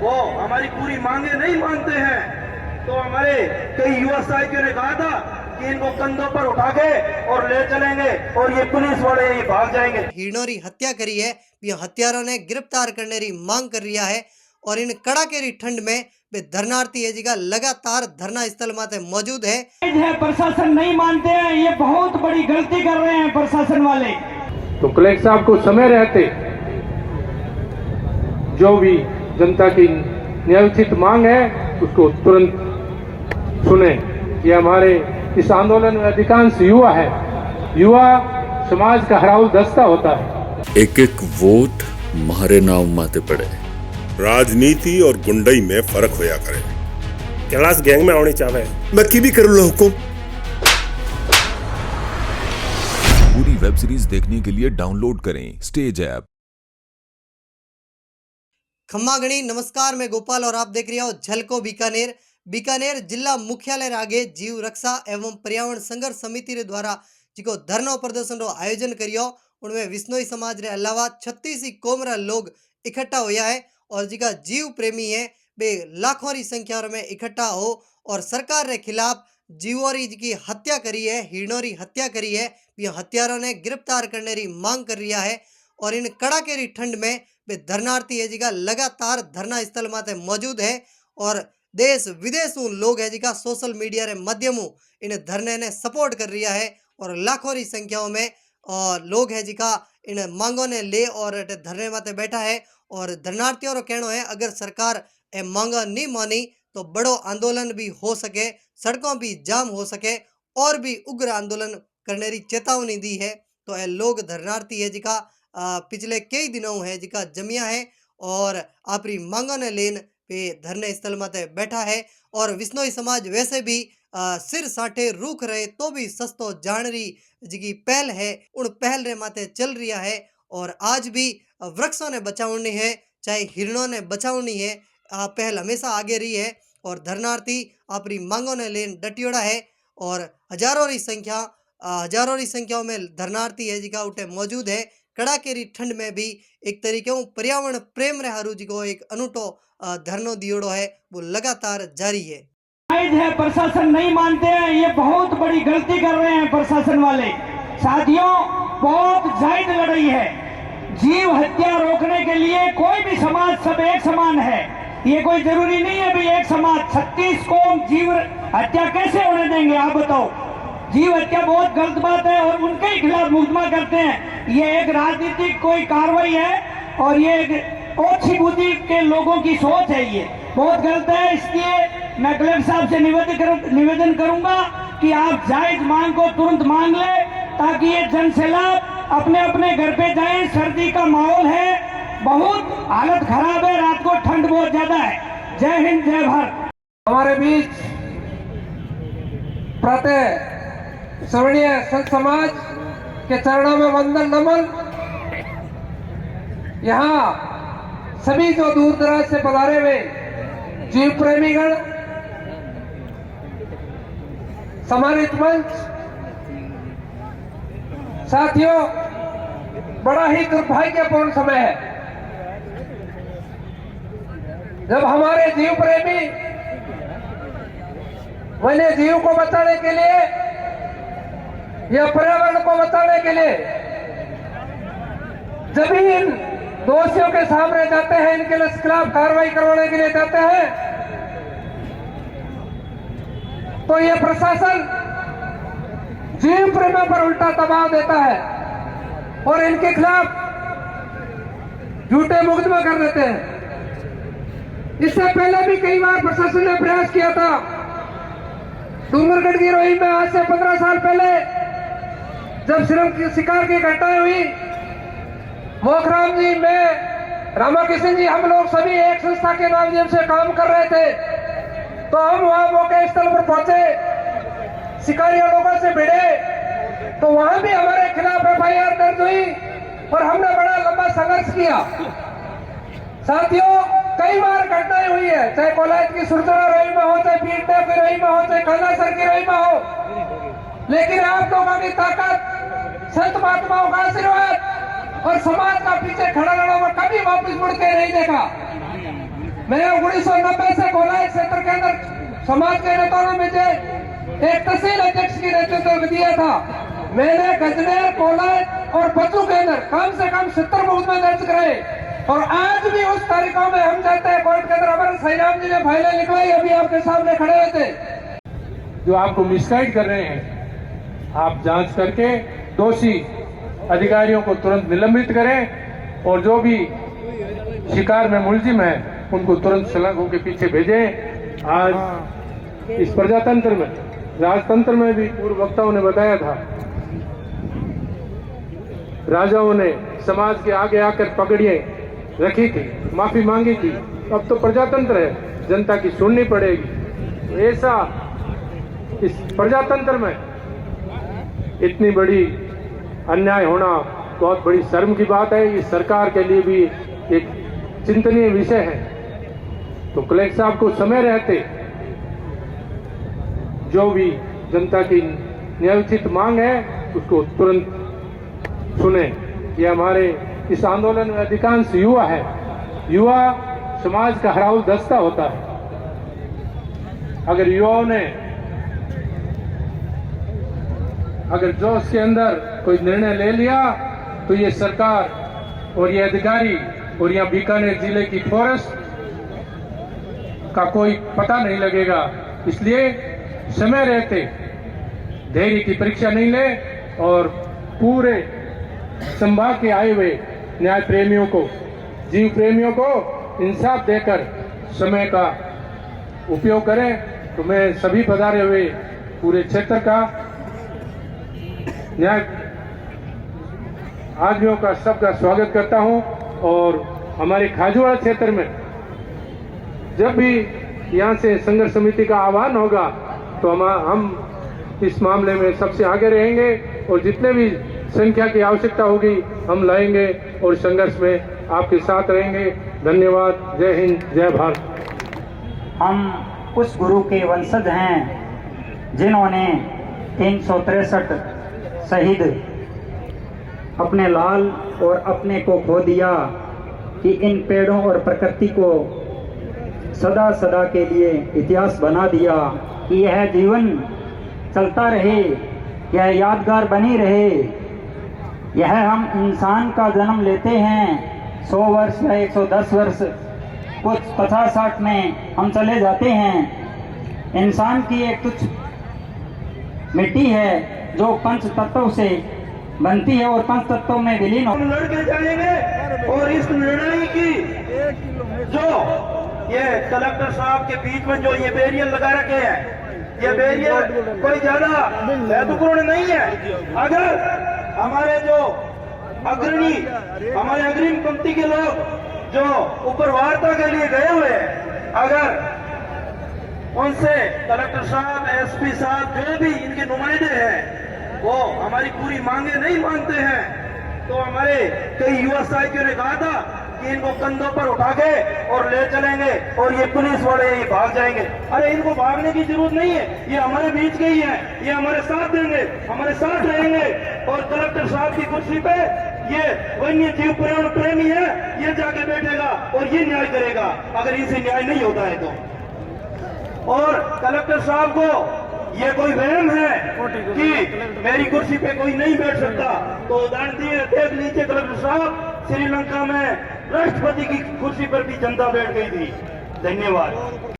वो हमारी पूरी मांगे नहीं मानते हैं, तो हमारे कई युवा साथियों ने कहा था कि इनको कंधों पर उठा के और ले चलेंगे और ये पुलिस वाले ही भाग जाएंगे। हीणोरी हत्या करी है, ये हत्यारों ने गिरफ्तार करने की मांग कर रहा है। और इन कड़ाकेरी ठंड में वे धरनार्थी है जिका लगातार धरना स्थल माते मौजूद है। प्रशासन नहीं मानते हैं, ये बहुत बड़ी गलती कर रहे हैं प्रशासन वाले। तो कलेक्टर साहब को समय रहते जो भी जनता की न्यायोचित मांग है उसको तुरंत सुने। ये हमारे इस आंदोलन में अधिकांश युवा है, युवा समाज का हराऊ दस्ता होता है। एक एक वोट मारे नाम माते पड़े। राजनीति और गुंडई में फर्क होया करे। कैलाश गैंग में आनी चाहे मैं की भी करूँ हुकुम। पूरी वेब सीरीज देखने के लिए डाउनलोड करें स्टेज ऐप। खम्मा गणी नमस्कार, मैं गोपाल और आप देख रहे हो झलको बीकानेर। बीकानेर जिला मुख्यालय आगे जीव रक्षा एवं पर्यावरण संघर्ष समिति रे द्वारा जिको धरना प्रदर्शन रो आयोजन करियो, उनमें विश्नोई समाज रे अलावा 36 कौम रा लोग इकट्ठा होया है और जिका जीव प्रेमी है वे लाखों री संख्या में इकट्ठा हो और सरकार रे खिलाफ जीवोरी की हत्या करी है, हिरणोरी हत्या करी है, ये हत्यारों ने गिरफ्तार करने की मांग कर रहा है। और इन कड़ाकेरी ठंड में वे धरनार्थी है जिका लगातार धरना स्थल माते मौजूद है और देश विदेश लोग है जिका सोशल मीडिया रे माध्यम इन धरने ने सपोर्ट कर रहा है और लाखों की संख्याओं में लोग है जिका इन मांगों ने ले और धरने माते बैठा है। और धरनार्थियों का कहना है अगर सरकार ए मांगा नहीं मानी तो बड़ो आंदोलन भी हो सके, सड़कों भी जाम हो सके और भी उग्र आंदोलन करने की चेतावनी दी है। तो ए लोग धरनार्थी है जिका पिछले कई दिनों है जिका जमिया है और आपरी मांगों ने लेन पे धरने स्थल माते बैठा है। और विश्नोई समाज वैसे भी सिर साठे रूख रहे तो भी सस्तो जानरी जिकी पहल है उन पहल रे माते चल रहा है। और आज भी वृक्षों ने बचावनी है, चाहे हिरणों ने बचावनी है, पहल हमेशा आगे रही है और धरनार्थी अपनी मांगों ने लेन डटियोड़ा है। और हजारों की संख्याओं में धरनार्थी है जिका उठे मौजूद है। कड़ाकेरी ठंड में भी एक तरीके पर्यावरण प्रेम रे हारू जिको एक अनूठो धरनो दियोड़ो है वो लगातार जारी है। प्रशासन नहीं मानते हैं, ये बहुत बड़ी गलती कर रहे हैं प्रशासन वाले। साथियों, बहुत जायज लड़ाई है। जीव हत्या रोकने के लिए कोई भी समाज सब एक समान है, ये कोई जरूरी नहीं है भी एक समाज 36 कौम जीव हत्या कैसे होने देंगे आप बताओ। जीव हत्या बहुत गलत बात है और उनके खिलाफ मुकदमा करते हैं। ये एक राजनीतिक कोई कार्रवाई है और ये एक ओछी बुद्धि के लोगों की सोच है, ये बहुत गलत है। इसलिए मैं कलेक्टर साहब से निवेदन करूंगा कि आप जायज मांग को तुरंत मांग ले ताकि ये जन सैलाब अपने अपने घर पे जाएं। सर्दी का माहौल है, बहुत हालत खराब है, रात को ठंड बहुत ज्यादा है। जय हिंद, जय भारत। हमारे बीच प्रातः स्मरणीय संत समाज के चरणों में वंदन नमन। यहाँ सभी जो दूर दराज से पधारे हुए जीव प्रेमीगण, सम्मानित मंच, साथियों, बड़ा ही दुर्भाग्यपूर्ण समय है जब हमारे जीव प्रेमी वन्य जीव को बचाने के लिए या पर्यावरण को बचाने के लिए जब इन दोषियों के सामने जाते हैं, इनके खिलाफ कार्रवाई करवाने के लिए जाते हैं, तो ये प्रशासन जीव प्रेमियों पर उल्टा दबाव देता है और इनके खिलाफ झूठे मुकदमा कर देते हैं। इससे पहले भी कई बार प्रशासन ने प्रयास किया था। डूंगरगढ़ की रोही में आज से 15 साल पहले जब सिर्फ शिकार की घटनाएं हुई, मोखराम जी, मैं, रामाकृष्ण जी, हम लोग सभी एक संस्था के माध्यम से काम कर रहे थे। तो हम वहां मौके स्थल पर पहुंचे, शिकारियों लोगों से भिड़े, तो वहां भी हमारे खिलाफ FIR दर्ज हुई और हमने बड़ा लंबा संघर्ष किया। साथियों, कई बार घटनाएं हुई है, चाहे कोलायत की सुरसरा रोही में हो, चाहे पीरदेव की रोही में हो, चाहे कालासर की रोही में हो, लेकिन आप लोगों की ताकत, संत महात्माओं का आशीर्वाद और समाज का पीछे खड़ा रहना में कभी वापस मुड़ के नहीं देखा। मैं 1990 से कोलाय क्षेत्र के अंदर समाज के नेताओं में से एक तहसील अध्यक्ष की नेतृत्व दिया था। मैंने गजनेर, कोलाय और बच्चों के अंदर कम से कम 70 मुकदमे दर्ज कराए और आज भी उस तारीखों में हम जाते हैं कोर्ट के अंदर। हमारे साईराम जी ने फाइलें लिखवाई, अभी आपके सामने खड़े हुए थे। जो आपको मिसगाइड कर रहे हैं, आप जांच करके दोषी अधिकारियों को तुरंत निलंबित करें और जो भी शिकार में मुलजिम है उनको तुरंत सलाखों के पीछे भेजें। आज इस प्रजातंत्र में, राजतंत्र में भी पूर्व वक्ताओं ने बताया था, राजाओं ने समाज के आगे आकर पगड़ियां रखी थी, माफी मांगी थी। अब तो प्रजातंत्र है, जनता की सुननी पड़ेगी। तो ऐसा इस प्रजातंत्र में इतनी बड़ी अन्याय होना बहुत बड़ी शर्म की बात है। इस सरकार के लिए भी एक चिंतनीय विषय है। तो कलेक्टर साहब को समय रहते जो भी जनता की न्यायोचित मांग है उसको तुरंत सुने। ये हमारे इस आंदोलन में अधिकांश युवा है। युवा समाज का हराऊ दस्ता होता है। अगर युवाओं ने अगर जोश के अंदर कोई निर्णय ले लिया तो ये सरकार और ये अधिकारी और यहाँ बीकानेर जिले की फॉरेस्ट का कोई पता नहीं लगेगा। इसलिए समय रहते धैर्य की परीक्षा नहीं ले और पूरे संभाग के आए हुए न्याय प्रेमियों को, जीव प्रेमियों को इंसाफ देकर समय का उपयोग करें। तो मैं सभी पधारे हुए पूरे क्षेत्र का न्याय आदमियों का सबका स्वागत करता हूं। और हमारे खाजूवाड़ा क्षेत्र में जब भी यहां से संघर्ष समिति का आह्वान होगा तो हम इस मामले में सबसे आगे रहेंगे और जितने भी संख्या की आवश्यकता होगी हम लाएंगे और संघर्ष में आपके साथ रहेंगे। धन्यवाद। जय हिंद, जय भारत। हम उस गुरु के वंशज हैं जिन्होंने 363 शहीद अपने लाल और अपने को खो दिया कि इन पेड़ों और प्रकृति को सदा सदा के लिए इतिहास बना दिया कि यह जीवन चलता रहे, यह यादगार बनी रहे। यह हम इंसान का जन्म लेते हैं 100 वर्ष या 110 वर्ष, कुछ 50-60 में हम चले जाते हैं। इंसान की एक तुच्छ मिट्टी है जो पंच तत्वों से बनती है और पंच तत्वों में विलीन हम लड़के जाएंगे और इस लड़ाई की जो ये कलेक्टर साहब के बीच में जो ये बैरियर लगा रखे हैं, ये बैरियर कोई ज्यादा महत्वपूर्ण नहीं है। अगर हमारे जो अग्रणी, हमारे अग्रिम पंक्ति के लोग जो ऊपर वार्ता के लिए गए हुए हैं, अगर उनसे कलेक्टर साहब, एसपी साहब, जो भी इनके नुमाइंदे हैं, वो हमारी पूरी मांगे नहीं मानते हैं, तो हमारे कई युवा साथियों ने कहा था कि इनको कंधों पर उठा के और ले चलेंगे और ये पुलिस वाले ये भाग जाएंगे। अरे इनको भागने की जरूरत नहीं है, ये हमारे बीच के ही हैं, ये हमारे साथ देंगे, हमारे साथ रहेंगे। और कलेक्टर साहब की कुर्सी पे ये वन्य जीव पर्यावरण प्रेमी है, ये जाके बैठेगा और ये न्याय करेगा अगर इनसे न्याय नहीं होता है तो। और कलेक्टर साहब को ये कोई वहम है कि मेरी कुर्सी पे कोई नहीं बैठ सकता, तो उदाहरण देख लीजिए कलेक्टर साहब, श्रीलंका में राष्ट्रपति की कुर्सी पर भी जनता बैठ गई थी। धन्यवाद।